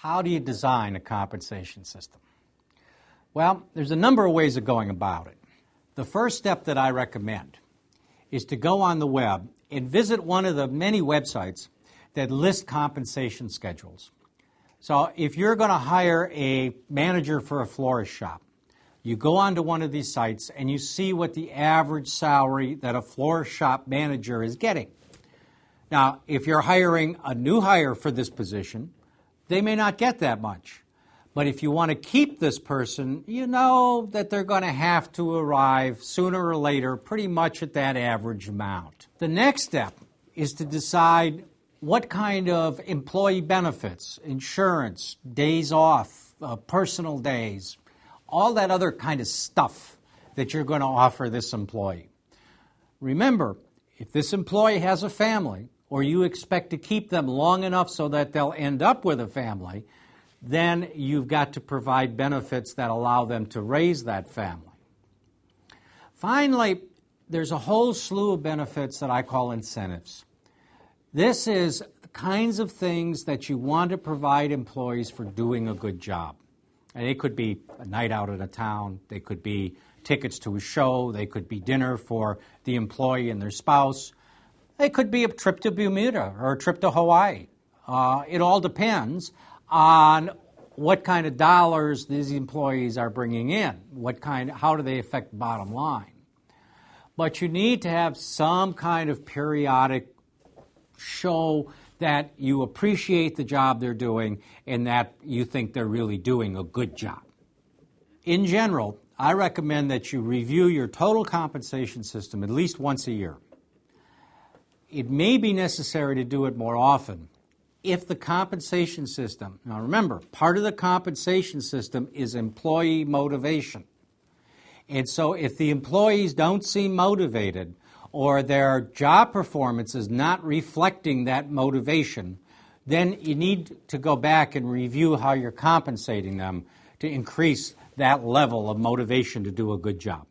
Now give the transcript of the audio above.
How do you design a compensation system? Well, there's a number of ways of going about it. The first step that I recommend is to go on the web and visit one of the many websites that list compensation schedules. So if you're going to hire a manager for a florist shop, you go onto one of these sites and you see what the average salary that a florist shop manager is getting. Now, if you're hiring a new hire for this position, they may not get that much. But if you want to keep this person, you know that they're going to have to arrive sooner or later pretty much at that average amount. The next step is to decide what kind of employee benefits, insurance, days off, personal days, all that other kind of stuff that you're going to offer this employee. Remember, if this employee has a family, or you expect to keep them long enough so that they'll end up with a family, then you've got to provide benefits that allow them to raise that family. Finally, there's a whole slew of benefits that I call incentives. This is the kinds of things that you want to provide employees for doing a good job. And it could be a night out in a town, they could be tickets to a show, they could be dinner for the employee and their spouse, it could be a trip to Bermuda or a trip to Hawaii. It all depends on what kind of dollars these employees are bringing in, how do they affect the bottom line. But you need to have some kind of periodic show that you appreciate the job they're doing and that you think they're really doing a good job. In general, I recommend that you review your total compensation system at least once a year. It may be necessary to do it more often if the compensation system, now remember, part of the compensation system is employee motivation. And so if the employees don't seem motivated or their job performance is not reflecting that motivation, then you need to go back and review how you're compensating them to increase that level of motivation to do a good job.